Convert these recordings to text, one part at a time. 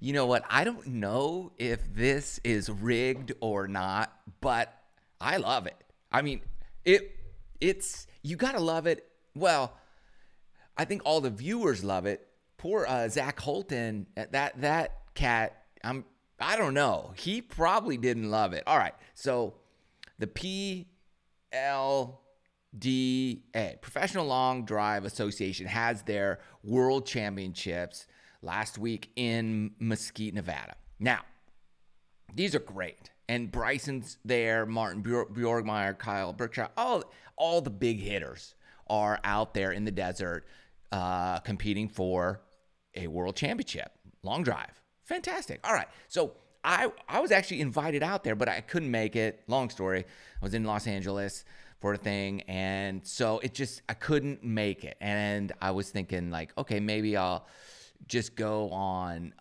You know what? I don't know if this is rigged or not, but I love it. I mean, it it's you gotta love it. Well, I think all the viewers love it. Poor Zach Holton, that cat. I don't know. He probably didn't love it. All right, so the PLDA, Professional Long Drive Association, has their World Championships last week in Mesquite, Nevada. Now, these are great. And Bryson's there, Martin Bjorgmeyer, Kyle Berkshire, all the big hitters are out there in the desert competing for a world championship. Long drive. Fantastic. All right. So I was actually invited out there, but I couldn't make it. Long story. I was in Los Angeles for a thing. And so I couldn't make it. And I was thinking like, okay, maybe I'll just go on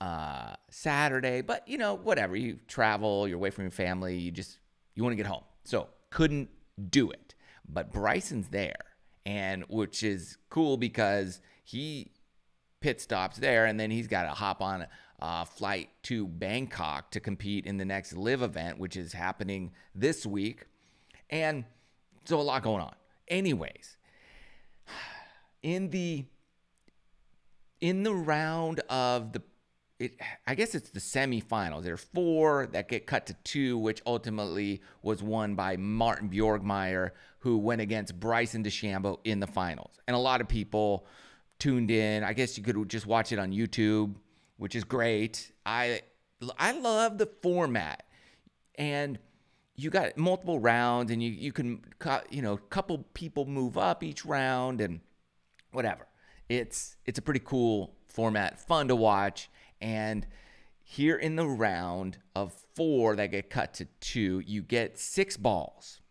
Saturday, but whatever. You travel, you're away from your family, you want to get home. So couldn't do it. But Bryson's there, and which is cool because he pit stops there, and then he's got to hop on a flight to Bangkok to compete in the next live event, which is happening this week. And so a lot going on. Anyways, in the round of I guess it's the semifinals. There are 4 that get cut to 2, which ultimately was won by Martin Bjorgmeyer, who went against Bryson DeChambeau in the finals. And a lot of people tuned in. I guess you could just watch it on YouTube, which is great. I love the format. And you got multiple rounds, and you can couple people move up each round and whatever. It's a pretty cool format, fun to watch. And here in the round of 4 that get cut to 2, you get 6 balls.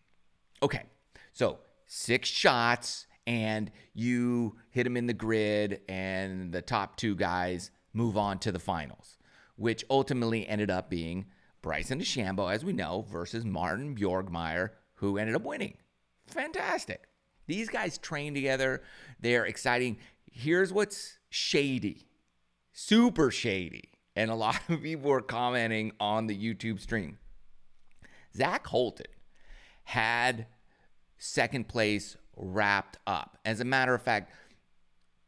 Okay, so 6 shots, and you hit them in the grid, and the top 2 guys move on to the finals, which ultimately ended up being Bryson DeChambeau, as we know, versus Martin Bjorgmeyer, who ended up winning. Fantastic. These guys train together. They're exciting. Here's what's shady, super shady, and a lot of people were commenting on the YouTube stream. Zach Holton had second place wrapped up. As a matter of fact,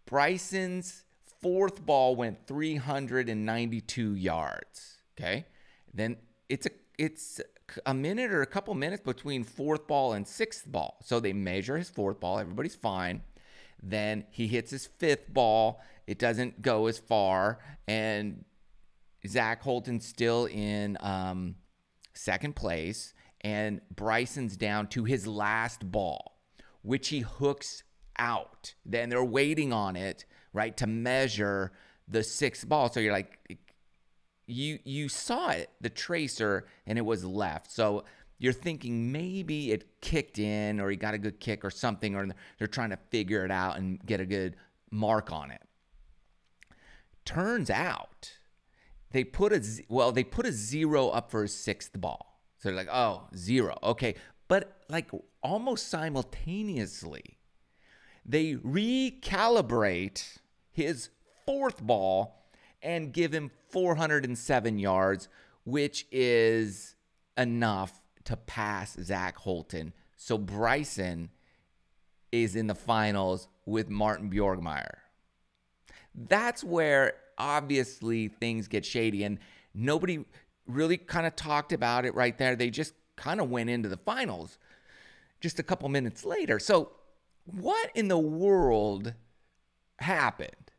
Bryson's 4th ball went 392 yards. Okay, then it's a minute or a couple minutes between 4th ball and 6th ball. So they measure his 4th ball. Everybody's fine. Then he hits his 5th ball. It doesn't go as far. And Zach Holton's still in second place. And Bryson's down to his last ball, which he hooks out. Then they're waiting on it, right, to measure the 6th ball. So you're like, you saw it, the tracer, and it was left. So you're thinking maybe it kicked in, or he got a good kick or something, or they're trying to figure it out and get a good mark on it. Turns out they put a 0 up for his 6th ball. So they're like, oh, 0. Okay. But like almost simultaneously, they recalibrate his 4th ball and give him 407 yards, which is enough to pass Zach Holton. So Bryson is in the finals with Martin Bjorgmeyer. That's where obviously things get shady, and nobody really kind of talked about it right there. They just kind of went into the finals just a couple minutes later. So what in the world happened?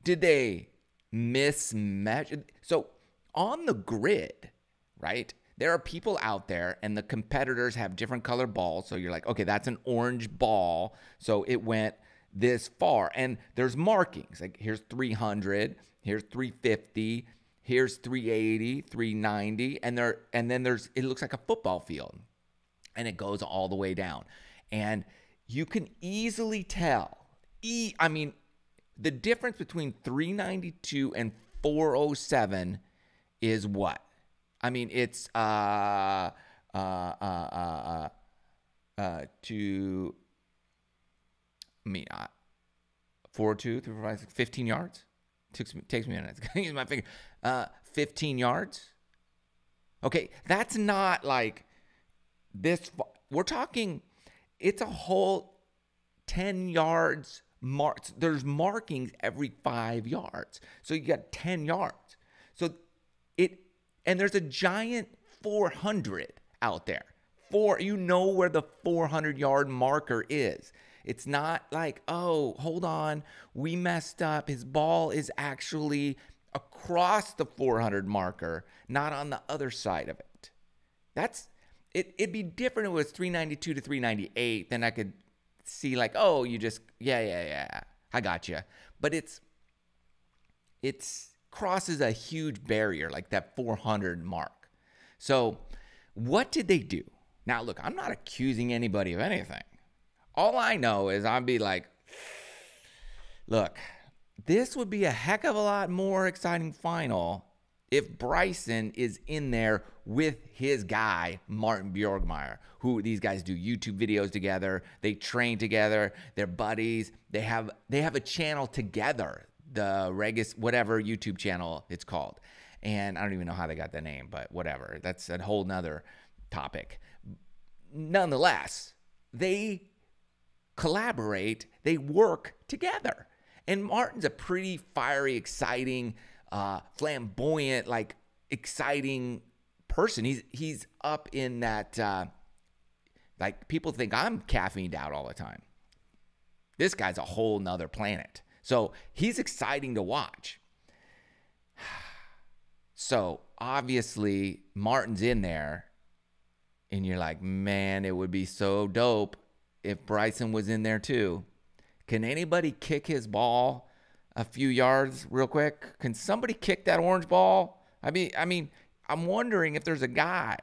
Did they mismatch? So on the grid, right, there are people out there, and the competitors have different color balls. So you're like, okay, that's an orange ball, so it went this far. And there's markings. Like here's 300, here's 350, here's 380, 390, and then there's, it looks like a football field, and it goes all the way down. And you can easily tell. I mean, the difference between 392 and 407 is what? I mean, it's to 4, 2, 3, 4, 5, 6, 15 yards. Takes me a minute. Use my finger. 15 yards. Okay, that's not like this. We're talking, it's a whole 10 yards. There's markings every 5 yards. So you got 10 yards. So and there's a giant 400 out there. You know where the 400-yard marker is. It's not like, oh, hold on, we messed up. His ball is actually across the 400 marker, not on the other side of it. It'd be different if it was 392 to 398. Then I could see like, oh, you just, yeah, I got you. But it's crosses a huge barrier, like that 400 mark. So what did they do? Now, look, I'm not accusing anybody of anything. All I know is I'd be like, look, this would be a heck of a lot more exciting final if Bryson is in there with his guy, Martin Bjorkmeyer, who these guys do YouTube videos together. They train together. They're buddies. They have a channel together, the Regis, whatever YouTube channel it's called. And I don't even know how they got the name, but whatever. That's a whole nother topic. Nonetheless, they collaborate, they work together. And Martin's a pretty fiery, exciting, flamboyant, like exciting person. He's up in that, like people think I'm caffeined out all the time. This guy's a whole nother planet. So he's exciting to watch. So obviously Martin's in there and you're like, man, it would be so dope if Bryson was in there too. Can anybody kick his ball a few yards real quick? Can somebody kick that orange ball? I mean, I'm wondering if there's a guy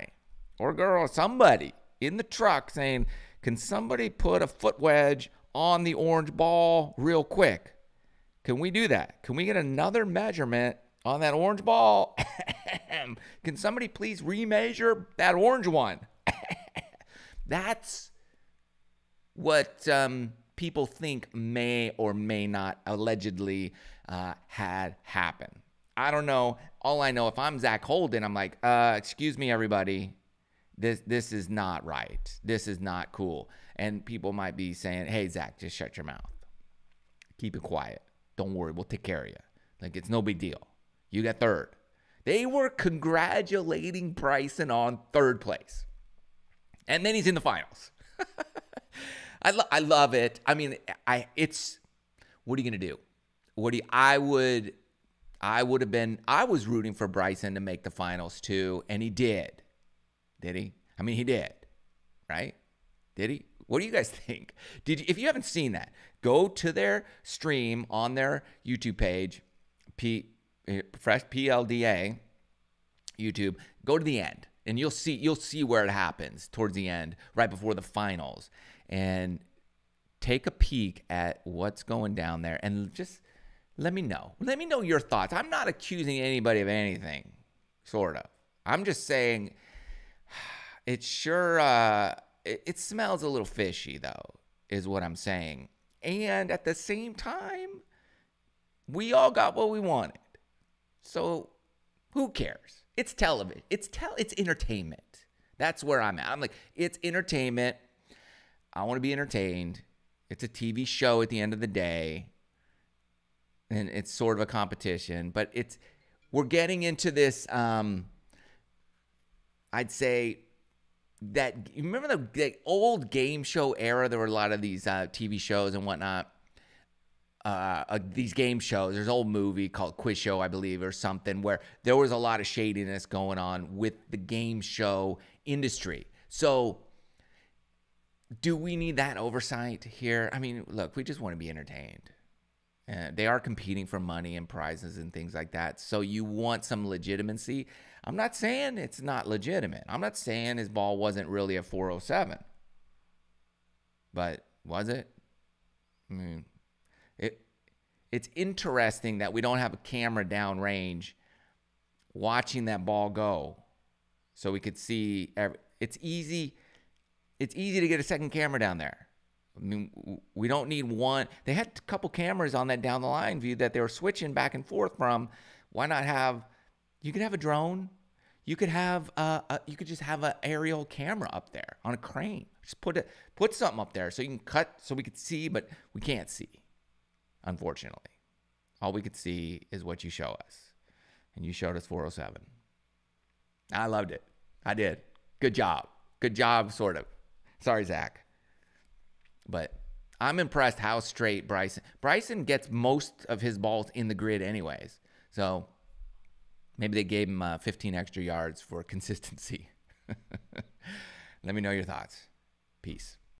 or girl, somebody in the truck saying, can somebody put a foot wedge on the orange ball real quick? Can we do that? Can we get another measurement on that orange ball? Can somebody please remeasure that orange one? That's what people think may or may not allegedly had happened. I don't know. All I know, if I'm Zach Holden, I'm like, excuse me, everybody. This is not right. This is not cool. And people might be saying, hey, Zach, just shut your mouth. Keep it quiet. Don't worry. We'll take care of you. Like, it's no big deal. You got third. They were congratulating Bryson on third place. And then he's in the finals. I love it. I mean, what are you going to do? I was rooting for Bryson to make the finals too, and he did. Did he? I mean, he did, right? Did he? What do you guys think? If you haven't seen that, go to their stream on their YouTube page, PLDA YouTube. Go to the end, and you'll see where it happens towards the end, right before the finals, and take a peek at what's going down there, and just let me know. Let me know your thoughts. I'm not accusing anybody of anything, sort of. I'm just saying it sure it smells a little fishy, though, is what I'm saying. And at the same time, we all got what we wanted. So who cares? It's television. It's entertainment. That's where I'm at. I'm like, it's entertainment. I want to be entertained. It's a TV show at the end of the day. And it's sort of a competition. But we're getting into this, I'd say, that you remember the old game show era? There were a lot of these TV shows and whatnot. These game shows. There's an old movie called Quiz Show, I believe, or something, where there was a lot of shadiness going on with the game show industry. So do we need that oversight here? I mean, look, we just want to be entertained. They are competing for money and prizes and things like that. So you want some legitimacy. I'm not saying it's not legitimate. I'm not saying his ball wasn't really a 407. But was it? I mean, it's interesting that we don't have a camera downrange watching that ball go so we could see. It's easy to get a second camera down there. I mean, we don't need one. They had a couple cameras on that down the line view that they were switching back and forth from. Why not have? You could have a drone. You could have you could just have an aerial camera up there on a crane. Just put something up there so you can cut so we could see, but we can't see. Unfortunately, all we could see is what you show us, and you showed us 407. I loved it. I did. Good job. Good job, sort of. Sorry, Zach. But I'm impressed how straight Bryson gets most of his balls in the grid anyways. So maybe they gave him 15 extra yards for consistency. Let me know your thoughts. Peace.